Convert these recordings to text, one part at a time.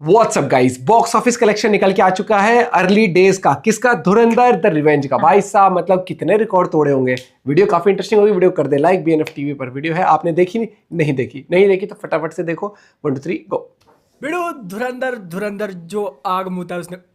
WhatsApp guys, box office collection निकल के आ चुका है अर्ली डेज का। किसका? धुरंधर द रिवेंज का। भाई साहब मतलब कितने रिकॉर्ड तोड़े होंगे। वीडियो काफी इंटरेस्टिंग होगी, वीडियो कर दे लाइक। बीएनएफ टीवी पर वीडियो है, आपने देखी नहीं देखी तो फटाफट से देखो। 1 2 3 गो। वीडियो धुरंधर जो आग मुता है उसने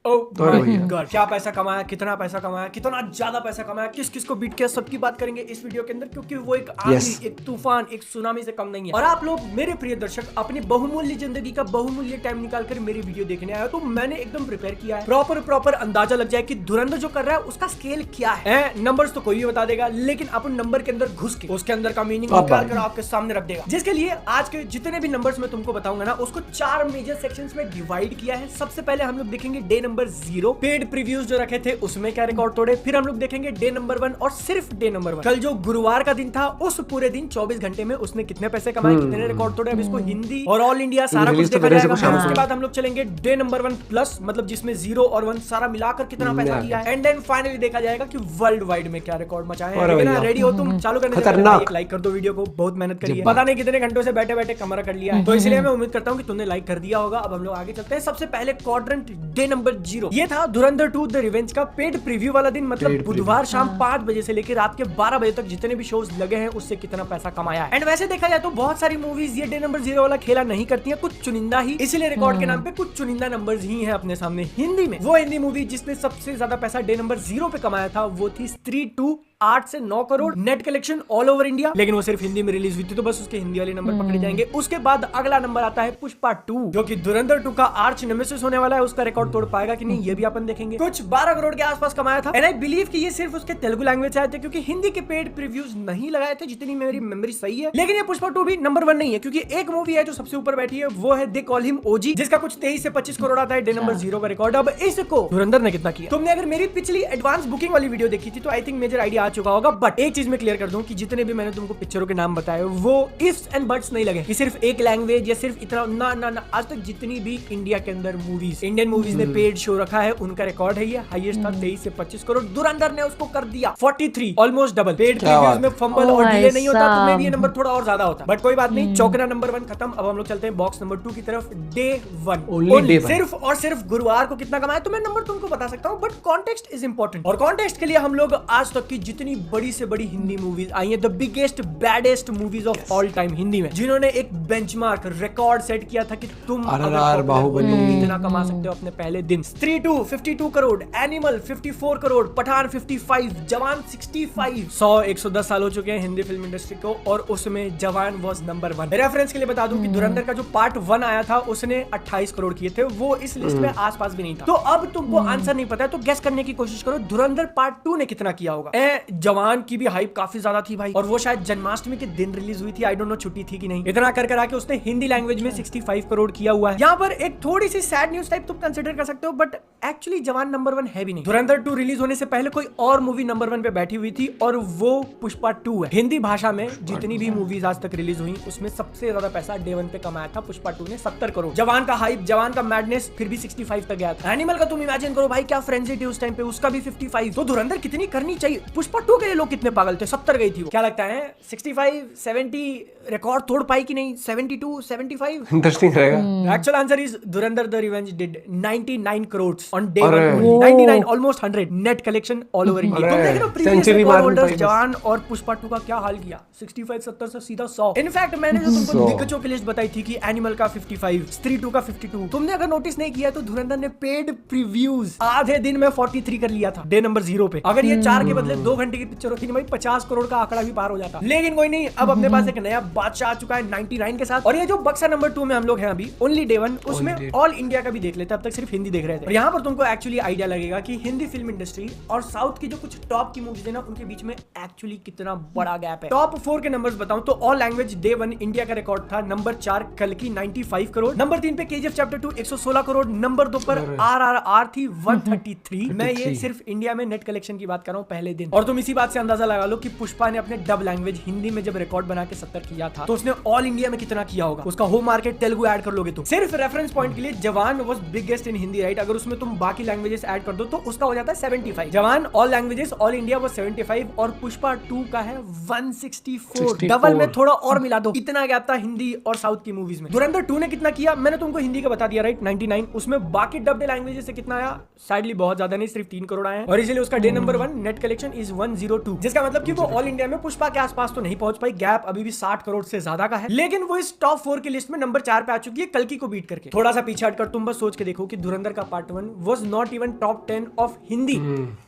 गॉड क्या पैसा कमाया, कितना पैसा कमाया, कितना ज्यादा पैसा कमाया, किस किस को बीट किया, सबकी बात करेंगे इस वीडियो के अंदर, क्योंकि वो एक आंधी, एक तूफान, एक सुनामी से कम नहीं है। और आप लोग मेरे प्रिय दर्शक अपनी बहुमूल्य जिंदगी का बहुमूल्य टाइम निकाल कर मेरी वीडियो देखने आए, तो मैंने एकदम प्रिपेयर किया है, प्रॉपर अंदाजा लग जाए कि धुरंधर जो कर रहा है उसका स्केल क्या है। नंबर्स तो कोई भी बता देगा, लेकिन अपन नंबर के अंदर घुस के उसके अंदर का मीनिंग निकाल कर आपके सामने रख देगा, जिसके लिए आज के जितने भी नंबर्स मैं तुमको बताऊंगा ना, उसको 4 मेजर सेक्शंस में डिवाइड किया है। सबसे पहले हम लोग देखेंगे डे नंबर 0, पेड प्रीव्यूज जो रखे थे उसमें क्या रिकॉर्ड तोड़े। फिर हम लोग देखेंगे डे नंबर 1 और सिर्फ डे नंबर 1, कल जो गुरुवार का दिन था, उस पूरे दिन 24 घंटे में उसने कितने पैसे कमाए, कितने रिकॉर्ड तोड़े। अब इसको हिंदी और ऑल इंडिया सारा कुछ देखा जाएगा। उसके बाद हम लोग चलेंगे डे नंबर 1 प्लस, मतलब जिसमें 0 और 1 सारा मिलाकर कितना पैसा किया है। एंड देन फाइनली देखा जाएगा कि वर्ल्ड वाइड में क्या रिकॉर्ड मचाए हैं। रेडी हो तुम? चालू करने से पहले लाइक कर दो वीडियो को, बहुत मेहनत करी है, पता नहीं कितने घंटों से बैठे बैठे कमरा कर लिया है, तो इसलिए मैं उम्मीद करता हूँ कि तुमने लाइक कर दिया होगा। अब हम लोग आगे चलते हैं। सबसे पहले क्वाड्रेंट डे नंबर 0, ये था धुरंधर 2 द रिवेंज का पेड प्रीव्यू वाला दिन, मतलब बुधवार शाम 5 बजे से लेकर रात के 12 बजे तक जितने भी शोज लगे हैं उससे कितना पैसा कमाया है। एंड वैसे देखा जाए तो बहुत सारी मूवीज ये डे नंबर 0 वाला खेला नहीं करती हैं, कुछ चुनिंदा ही, इसीलिए रिकॉर्ड के नाम पे कुछ चुनिंदा नंबर्स ही हैं अपने सामने। हिंदी में वो हिंदी मूवी जिसने सबसे ज्यादा पैसा डे नंबर 0 पे कमाया था वो थी स्त्री 2, 8 से 9 crore net collection all over India, लेकिन वो सिर्फ हिंदी में रिलीज हुई थी, तो बस उसके हिंदी वाले नंबर पकड़े जाएंगे। उसके बाद अगला नंबर आता है पुष्पा 2, जो कि धुरंधर 2 का आर्च नेमेसिस होने वाला है। उसका रिकॉर्ड तोड़ पाएगा कि नहीं ये भी अपन देखेंगे। कुछ 12 करोड़ के आसपास कमाया था। एंड आई बिलीव कि ये सिर्फ उसके तेलुगु लैंग्वेज से आए थे, क्योंकि हिंदी के पेड प्रीव्यूज नहीं लगाए थे, जितनी मेरी मेमोरी सही है। लेकिन ये पुष्पा 2 भी नंबर 1 नहीं है, क्योंकि एक मूवी है जो सबसे ऊपर बैठी है, वो है दे कॉल हिम ओजी, जिसका कुछ 23 से 25 करोड़ आता है डे नंबर 0 का रिकॉर्ड। अब इसको धुरंधर ने कितना किया? तुमने अगर मेरी पिछली एडवांस बुकिंग वाली वीडियो देखी थी तो आई थिंक मेजर आइडिया आ चुका होगा। बट एक चीज मैं क्लियर कर दूं कि जितने भी मैंने तुमको पिक्चरों के नाम बताए वो इफ्स एंड बट्स नहीं लगे कि सिर्फ एक लैंग्वेज या सिर्फ इतना, ना। आज तक जितनी भी इंडिया के अंदर मूवीज, इंडियन मूवीज ने पेड शो रखा है, उनका रिकॉर्ड है ये हाईएस्ट था 23 से 25 करोड़। धुरंधर ने उसको कर दिया 43, ऑलमोस्ट डबल। पेड प्रीव्यूज में फंबल और डिले नहीं होता तो मे भी ये नंबर थोड़ा और ज्यादा होता, बट कोई बात नहीं। चौकना नंबर 1 खत्म। अब हम लोग चलते हैं बॉक्स नंबर 2 की तरफ। डे 1 सिर्फ और सिर्फ गुरुवार को कितना कमाया तो मैं नंबर तुमको बता सकता हूँ, बट कॉन्टेक्स्ट इज इंपॉर्टेंट। और कॉन्टेक्स्ट के लिए हम लोग आज तक की जितनी बड़ी से बड़ी हिंदी मूवीज आई है, the biggest baddest movies of all time Hindi में, जिन्होंने एक बेंचमार्क रिकॉर्ड सेट किया था कि तुम इतना कमा सकते हो अपने पहले दिन। स्त्री 2 52 करोड़, एनिमल 54 करोड़, पठान 55, जवान 65। 110 साल हो चुके हैं हिंदी फिल्म इंडस्ट्री को, और उसमें जवान वाज नंबर 1। रेफरेंस के लिए बता दूं कि धुरंधर का जो पार्ट 1 आया था उसने 28 करोड़ किए थे, वो इस लिस्ट में आसपास भी नहीं था। तो अब तुमको आंसर नहीं पता है तो गेस करने की कोशिश करो, धुरंधर पार्ट 2 ने कितना किया होगा। जवान की भी हाइप काफी ज्यादा थी भाई, और वो शायद जन्माष्टमी के दिन रिलीज हुई थी, आई डोंट नो छुट्टी थी कि नहीं। इतना कर आके उसने हिंदी लैंग्वेज में 65 करोड़ किया हुआ है। यहाँ पर एक थोड़ी सी सैड न्यूज टाइप तुम कंसिडर कर सकते हो, बट एक्चुअली जवान नंबर 1 है भी नहीं। धुरंधर 2 रिलीज होने से पहले कोई और मूवी नंबर 1 पे बैठी हुई थी, और वो पुष्पा 2 है। हिंदी भाषा में जितनी भी मूवीज आज तक रिलीज हुई उसमें सबसे ज्यादा पैसा डे 1 पे कमाया था पुष्पा 2 ने, 70 करोड़। जवान का हाइप, जवान का मैडनेस फिर भी 65 तक गया था। एनिमल का तुम इमेजिन करो भाई, क्या फ्रेंजी थी उस टाइम पे, उसका भी 55। तो धुरंधर कितनी करनी चाहिए? पुष्पा 2 के लिए लोग कितने पागल थे, 70 गई थी वो। क्या लगता है 65 70 रिकॉर्ड तोड़ पाई कि नहीं? 72 75 इंटरेस्टिंग रहेगा। Actual answer is Dhurandhar the revenge did 99 crore on day 1, 99 almost 100 net collection all over India. तुम देख लो प्रीवियस रिकॉर्ड होल्डर्स जवान और पुष्पा 2 का क्या हाल किया, 65 70 से सीधा 100। इनफैक्ट मैंने जो तुमको दिग्गजों की लिस्ट बताई थी कि एनिमल का 55, स्त्री 2 का 52, तुमने अगर नोटिस नहीं किया तो धुरंधर ने पेड प्रीव्यूज आधे दिन में 43 कर लिया था डे नंबर 0 पे। अगर ये 4 के बदले 2 घंटे की पिक्चर होती भाई 50 करोड़ का आंकड़ा भी पार हो जाता। लेकिन कोई नहीं, अब अपने पास एक नया बादशाह आ चुका है 99 के साथ। और ये जो बक्सा नंबर 2 में हम लोग हैं अभी, ओनली डे 1, उसमें ऑल इंडिया का भी देख लेते, अब तक सिर्फ हिंदी देख रहे थे। और यहाँ पर तुमको एक्चुअली आइडिया लगेगा कि हिंदी फिल्म इंडस्ट्री और साउथ की जो कुछ टॉप की मूवीज है ना, उनके बीच में एक्चुअली कितना बड़ा गैप है। टॉप 4 के नंबर्स बताऊं तो ऑल लैंग्वेज डे 1 इंडिया का रिकॉर्ड था। नंबर 4 कल की 95 करोड़, नंबर 3 पे केजीएफ चैप्टर 2 116 करोड़, नंबर 2 पर आरआरआर थी 133। मैं ये सिर्फ इंडिया में नेट कलेक्शन की बात कर रहा हूँ पहले दिन। और तुम तुम इसी बात से अंदाजा लगा लो कि पुष्पा ने अपने डब लैंग्वेज हिंदी में जब रिकॉर्ड बना के 70 किया था तो उसने ऑल इंडिया में कितना किया होगा। उसका होम मार्केट तेलुगु ऐड कर लोगे तुम। सिर्फ रेफरेंस पॉइंट के लिए जवान was biggest in Hindi, right? अगर उसमें तुम बाकी लैंग्वेजेस ऐड कर दो तो उसका हो जाता है 75। जवान ऑल लैंग्वेजेस ऑल इंडिया वो 75 और पुष्पा 2 का है 164। डबल में थोड़ा और मिला दो, इतना गैप था हिंदी और साउथ की मूवीज में। धुरंधर 2 ने कितना किया मैंने तुमको हिंदी का बता दिया, राइट? 99। उसमें बाकी डब्ड लैंग्वेजेस से कितना आया? साइडली बहुत ज्यादा नहीं, सिर्फ 3 करोड़ आए और इसलिए उसका day number 1 net collection is 102, जिसका मतलब कि वो ऑल इंडिया में पुष्पा के आसपास तो नहीं पहुंच पाई। गैप अभी भी 60 करोड़ से ज्यादा का है, लेकिन वो इस टॉप 4 की लिस्ट में नंबर 4 पे आ चुकी है कल्कि को बीट करके। थोड़ा सा पीछे हटकर तुम बस सोच के देखो कि धुरंधर का part 1 was not even top 10 of Hindi.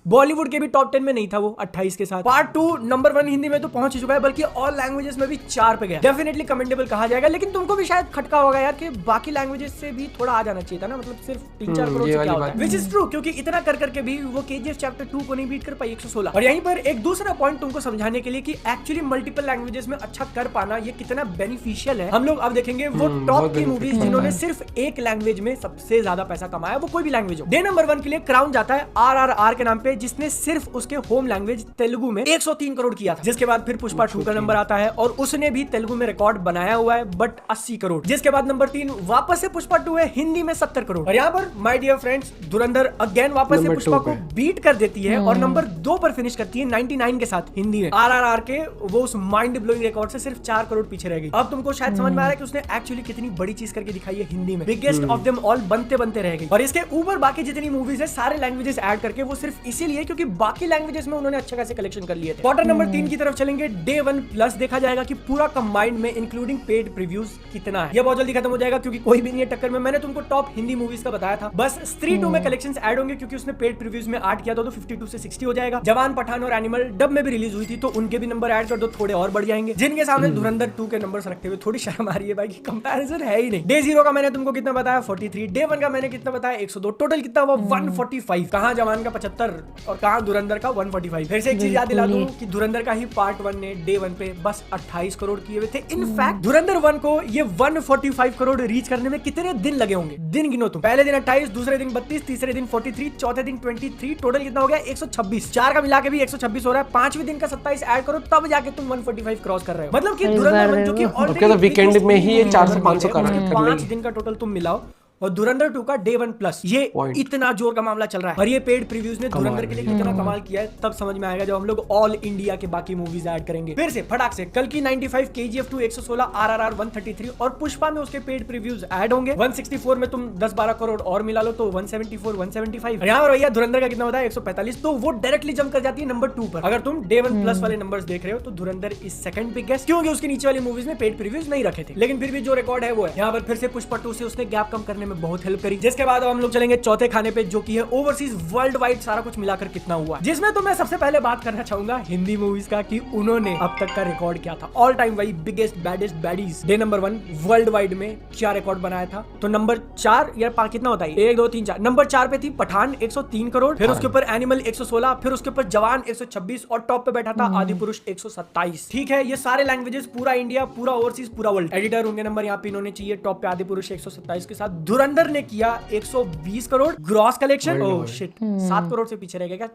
Bollywood के भी टॉप 10 में नहीं था वो 28 के साथ। पार्ट 2 नंबर 1 हिंदी में तो पहुंच चुका है, बल्कि ऑल लैंग्वेजेस में भी 4 पे गया। डेफिनेटली कमेंडेबल कहा जाएगा, लेकिन तुमको भी शायद खटका होगा यार कि बाकी लैंग्वेजेस से भी थोड़ा आ जाना चाहिए था ना, मतलब सिर्फ 3-4 करोड़ से क्या होता है। व्हिच इज ट्रू, क्योंकि इतना कर करके भी वो केजीएफ चैप्टर 2 को नहीं बीट कर पाई 116। और यहीं पर एक दूसरा पॉइंट तुमको समझाने के लिए कि एक्चुअली मल्टीपल लैंग्वेजेस में अच्छा कर पाना ये कितना बेनिफिशियल है, हम लोग अब देखेंगे। वो टॉप की मूवीज जिन्होंने सिर्फ एक लैंग्वेज में सबसे ज्यादा पैसा कमाया, वो कोई भी लैंग्वेज हो। डे नंबर 1 के लिए क्राउन जाता है RRR के नाम पे, जिसने सिर्फ उसके होम लैंग्वेज तेलुगु में 103 करोड़ किया था। जिसके बाद फिर पुष्पा 2 का नंबर आता है और उसने भी तेलुगु में रिकॉर्ड बनाया हुआ है, बट 80 करोड़। जिसके बाद नंबर 3 वापस से पुष्पा 2 है हिंदी में 70 करोड़। और यहाँ पर my dear friends Dhurandhar again वापस से पुष्पा को बीट कर देती है और नंबर 2 पर फिनिश करती है 99 के साथ हिंदी में। RRR के वो उस माइंड ब्लोइंग रिकॉर्ड से सिर्फ 4 करोड़ पीछे रह गई। अब तुमको शायद समझ में आ रहा है कि उसने एक्चुअली कितनी बड़ी चीज करके दिखाई है हिंदी में। बिगेस्ट ऑफ देम ऑल बनते बनते रह गई। और इसके ऊपर बाकी जितनी मूवीज है सारे लैंग्वेजेस ऐड करके वो सिर्फ इसीलिए क्योंकि बाकी लैंग्वेजेस में उन्होंने अच्छे खासे कलेक्शन कर लिए थे। क्वार्टर नंबर 3 की तरफ चलेंगे। डे 1 प्लस देखा जाएगा कि पूरा कंबाइंड में इंक्लूडिंग पेड प्रीव्यूज कितना है। ये बहुत जल्दी खत्म हो जाएगा क्योंकि कोई भी नहीं है टक्कर में। मैंने तुमको टॉप हिंदी मूवीज का बताया था, बस स्त्री 2 में कलेक्शंस ऐड होंगे क्योंकि उसने पेड प्रीव्यूज में 8 किया था तो 52 से 60 हो जाएगा। जवान, पठान और एनिमल डब में भी रिलीज हुई थी तो उनके भी नंबर ऐड कर दो, थोड़े और बढ़ जाएंगे। जिनके सामने धुरंधर 2 के नंबर्स रखते हुए थोड़ी शर्म आ रही है भाई कि कंपैरिजन है ही नहीं। डे 0 का मैंने तुमको कितना बताया 43, डे 1 का मैंने कितना बताया 102, टोटल कितना हुआ 145। कहां जवान का 75 और कहां धुरंधर का 145। फिर से एक चीज याद दिला दूं कि धुरंधर का ही पार्ट 1 ने डे 1 पे बस 28 करोड़ किए हुए थे। इनफैक्ट धुरंधर 1 को ये 145 करोड़ रीच करने में कितने दिन लगे होंगे? दिन गिनो तुम। पहले दिन 28, दूसरे दिन 32, तीसरे दिन 43, चौथे दिन 23, टोटल कितना हो गया 126। 4 का मिला के भी 126 हो रहा है। 5वें दिन का 27 ऐड करो तब जाके तुम 145 क्रॉस कर रहे हो। मतलब कि धुरंधर 1 जो कि ऑलरेडी वीकेंड में ही ये 400-500 कर रहा है। 5 दिन का टोटल तुम मिलाओ और धुरंधर 2 का डे 1 प्लस ये इतना जोर का मामला चल रहा है। और ये पेड प्रीव्यूज ने धुरंधर के लिए कितना कमाल किया है तब समझ में आएगा जब हम लोग ऑल इंडिया के बाकी मूवीज ऐड करेंगे। फिर से फटाक से कल की 95, KGF 2 116, RRR 133 और पुष्पा में उसके पेड प्रीव्यूज ऐड होंगे। 164 में तुम 10-12 करोड़ और मिला लो तो 174, 175। यहाँ पर भैया धुरंधर का कितना होता है 145, तो वो डायरेक्टली जंप कर जाती है नंबर 2 पर। अगर तुम डे 1 प्लस वाले नंबर्स देख रहे हो तो धुरंधर इज सेकंड बिगेस्ट, क्योंकि उसके नीचे वाली मूवीज में पेड प्रीव्यूज नहीं रखे थे, लेकिन फिर भी जो रिकॉर्ड है वो है। यहाँ पर फिर से पुष्पा 2 से उसने गैप कम करने में बहुत हेल्प करी। जिसके बाद हम लोग चलेंगे चौथे खाने पे जो कि है ओवरसीज वर्ल्ड वाइड सारा कुछ मिलाकर कितना हुआ, जिसमें तो मैं सबसे पहले बात करना चाहूंगा हिंदी मूवीज का कि उन्होंने अब तक का रिकॉर्ड क्या था। ऑल टाइम वही biggest baddest baddies day number 1 world wide में क्या रिकॉर्ड बनाया था। तो नंबर 4 या 5 कितना होता है 1 2 3 4, नंबर 4 पे थी पठान 103 करोड़, फिर उसके ऊपर एनिमल 116, फिर उसके ऊपर जवान 126 और टॉप पे बैठा था आदि पुरुष 127। ठीक है, ये सारे लैंग्वेजेस, पूरा इंडिया, पूरा ओवरसीज, पूरा वर्ल्ड। एडिटर होंगे नंबर यहाँ पे इन्होंने चाहिए टॉप पे आदि पुरुष 127 के साथ। धुरंधर ने किया 120 crore gross collection. Oh shit, 7 crore से पीछे रह गया क्या?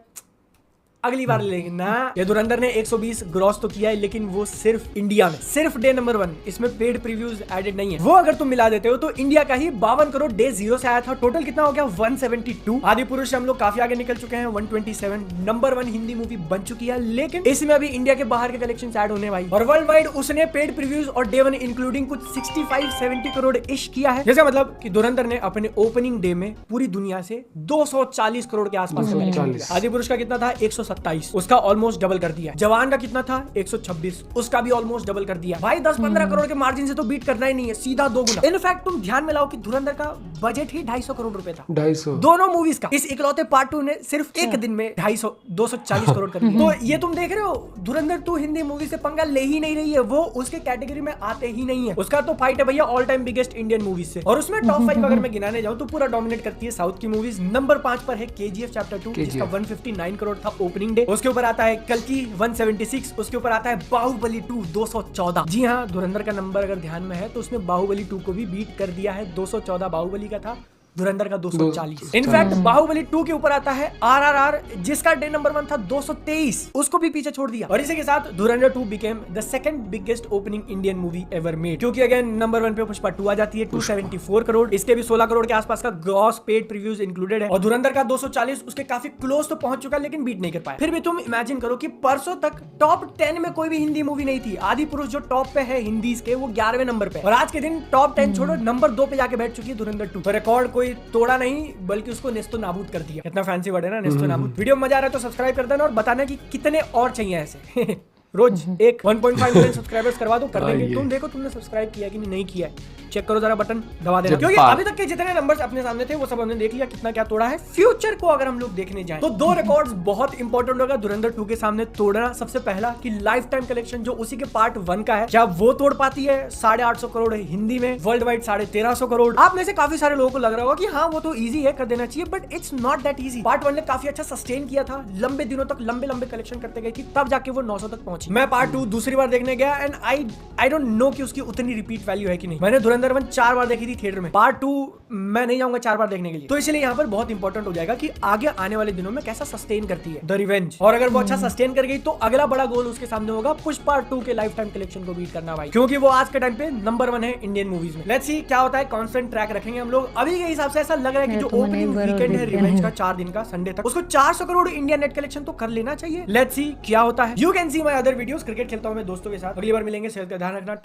अगली बार लेंगे ना। ये धुरंधर ने 120 ग्रॉस तो किया है, लेकिन वो सिर्फ इंडिया में, सिर्फ डे नंबर 1, इसमें पेड प्रीव्यूज एडेड नहीं है। वो अगर तुम मिला देते हो तो इंडिया का ही 52 करोड़ डे 0 से आया था। टोटल कितना हो गया 172। आदि पुरुष से हम लोग काफी आगे निकल चुके हैं, 127 नंबर 1 हिंदी मूवी बन चुकी है, लेकिन इसमें अभी इंडिया के बाहर के कलेक्शन ऐड होने भाई। और वर्ल्ड वाइड उसने पेड प्रीव्यूज और डे 1 इंक्लूडिंग कुछ 65-70 करोड़ इश किया है। जैसे मतलब कि धुरंधर ने अपने ओपनिंग डे में पूरी दुनिया से 240 करोड़ के आसपास। आदि पुरुष का कितना था 127, उसका ऑलमोस्ट डबल कर दिया। जवान का कितना था 126, उसका भी ऑलमोस्ट डबल कर दिया। भाई 10-15 करोड़ के मार्जिन से तो बीट करना ही नहीं है, सीधा 2 गुना। इनफैक्ट तुम ध्यान में लाओ कि धुरंधर का बजट ही 250 करोड़ रुपए था, 250 दोनों मूवीज का। इस इकलौते पार्ट 2 ने सिर्फ एक दिन में 240 करोड़ कर दिया। तो ये तुम देख रहे हो धुरंधर 2 हिंदी मूवी से पंगा ले ही नहीं रही है, वो उसके कैटेगरी में आते ही नहीं है। उसका तो फाइट है भैया all time biggest Indian movies से, और उसमें टॉप 5 अगर मैं गिनाने जाऊं तो पूरा डोमिनेट करती है साउथ की मूवीज। नंबर 5 पर है KGF चैप्टर 2 जिसका 159 करोड़ था ओपनिंग डे। उसके ऊपर आता है कल्कि 176, उसके ऊपर आता है बाहुबली 2 214। जी हाँ, धुरंधर का नंबर अगर ध्यान में है तो उसने बाहुबली 2 को भी बीट कर दिया है। 214 बाहुबली का था धुरंधर का 240। इनफैक्ट बाहुबली 2 के ऊपर आता है RRR, जिसका डे नंबर 1 था 223, उसको भी पीछे छोड़ दिया। और इसी के साथ धुरंधर 2 became the second biggest opening Indian movie ever made, क्योंकि अगेन नंबर 1 पे पुष्पा 2 आ जाती है 274 करोड़, इसके भी 16 करोड़ के आसपास का ग्रॉस पेड प्रीव्यूज इंक्लूडेड है। और धुरंधर का 240 उसके काफी क्लोज तो पहुंच चुका, लेकिन बीट नहीं कर पाया। फिर भी तुम इमेजिन करो कि परसों तक टॉप 10 में कोई भी हिंदी मूवी नहीं थी। आदि पुरुष जो टॉप पे है हिंदी के, वो 11वें नंबर पे, और आज के दिन टॉप 10 छोड़ो, नंबर 2 पे जाके बैठ चुकी है धुरंधर 2। तो रिकॉर्ड कोई तोड़ा नहीं, बल्कि उसको नेस्तो नाबूद कर दिया। कितना फैंसी वर्ड है ना, नेस्तो नाबूद। वीडियो में मजा आ रहा है तो सब्सक्राइब कर देना और बताना कि कितने और चाहिए ऐसे। रोज एक 1.5 मिलियन सब्सक्राइबर्स करवा दो, कर देंगे। तुम देखो तुमने सब्सक्राइब किया कि नहीं किया है, चेक करो जरा, बटन दबा देना। क्योंकि अभी तक के जितने नंबर्स अपने सामने थे वो सब हमने देख लिया, कितना क्या तोड़ा है। फ्यूचर को अगर हम लोग देखने जाएं तो 2 रिकॉर्ड्स बहुत इंपॉर्टेंट होगा धुरंधर 2 के सामने तोड़ना। सबसे पहला कि लाइफ टाइम कलेक्शन जो उसी के पार्ट 1 का है, क्या वो तोड़ पाती है 850 करोड़ हिंदी में, वर्ल्ड वाइड 1350 करोड़। आप में से काफी सारे लोगों को लग रहा होगा कि हाँ वो तो इजी है, कर देना चाहिए, but it's not that easy. Part 1 ने काफी अच्छा सस्टेन किया था, लंबे दिनों तक लंबे कलेक्शन करते गई थी, तब जाके वो 900 तक पहुंची। मैं पार्ट 2 दूसरी बार देखने गया एंड आई डोंट नो कि उसकी उतनी रिपीट वैल्यू है कि नहीं। मैंने धुरंधर 1 4 बार देखी थी थिएटर में, पार्ट 2 मैं नहीं जाऊंगा 4 बार देखने के लिए। तो इसलिए यहाँ पर बहुत इंपॉर्टेंट हो जाएगा कि आगे आने वाले दिनों में कैसा सस्टेन करती है द रिवेंज। और अगर वो अच्छा सस्टेन कर गई तो अगला बड़ा गोल उसके सामने होगा पुष्पा 2 के लाइफ टाइम कलेक्शन को बीट करना भाई, क्योंकि वो आज के टाइम पे नंबर 1 है इंडियन मूवीज में। लेट्स सी क्या होता है, कांस्टेंट ट्रैक रखेंगे हम लोग। अभी के हिसाब से ऐसा लग रहा है कि जो ओपनिंग वीकेंड है रिवेंज का 4 दिन का संडे तक, उसको 400 करोड़ इंडिया नेट कलेक्शन तो कर लेना चाहिए। लेट्स सी क्या होता है। You can see my other videos. Cricket खेलता हूं मैं दोस्तों के साथ। अगली बार मिलेंगे, सेहत का ध्यान रखना।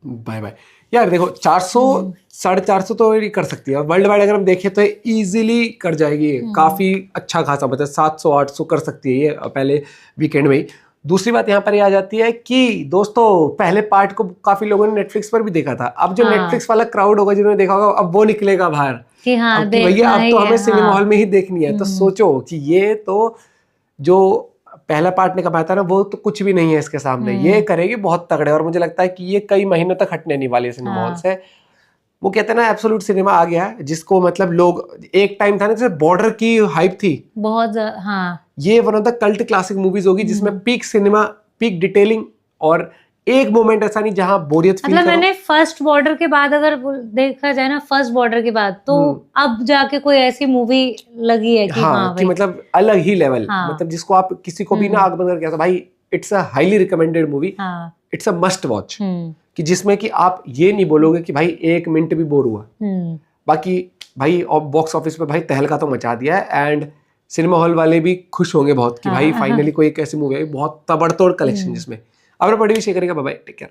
Bye bye. यार देखो 400 450 तो ये कर सकती है, वर्ल्ड वाइड अगर हम देखें तो इजीली कर जाएगी, काफी अच्छा खासा, मतलब 700 800 कर सकती है ये पहले वीकेंड में ही। दूसरी बात यहाँ पर ये आ जाती है कि दोस्तों पहले पार्ट को काफी लोगों ने नेटफ्लिक्स पर भी देखा था। अब जो नेटफ्लिक्स वाला क्राउड होगा जिन्होंने देखा होगा, अब वो निकलेगा बाहर कि हाँ भैया अब तो हमें सिनेमा हॉल में ही देखनी है। तो सोचो कि ये तो जो पहला पार्ट ने कमाया था ना, वो तो कुछ भी नहीं है इसके सामने। ये करेगी बहुत तगड़े, और मुझे लगता है कि ये कई महीनों तक हटने नहीं वाली सिनेमा हॉल से। वो कहते हैं ना एब्सोल्यूट सिनेमा आ गया है, जिसको मतलब लोग, एक टाइम था ना जैसे बॉर्डर की हाइप थी बहुत। हाँ, ये one of the cult classic movies होगी जिसमें पीक सिनेमा, पीक डिटेलिंग, और एक मोमेंट ऐसा नहीं जहां बोरियत फील मतलब मैंने फर्स्ट बॉर्डर के बाद अगर देखा जाए ना, फर्स्ट बॉर्डर के बाद तो अब जाके कोई ऐसी मूवी लगी है कि हाँ कि मतलब अलग ही लेवल, मतलब जिसको आप किसी को भी ना आग बंद करके भाई, it's a highly recommended movie, it's a must watch, कि जिसमें कि आप ये नहीं बोलोगे कि भाई 1 मिनट भी बोर हुआ। बाकी भाई बॉक्स ऑफिस पे भाई तहलका तो मचा दिया है, एंड सिनेमा हॉल वाले भी खुश होंगे बहुत कि भाई फाइनली कोई एक ऐसी मूवी है बहुत तबड़तोड़ कलेक्शन जिसमें। अब बड़ी भी शेयर करेगा। Bye bye, take care.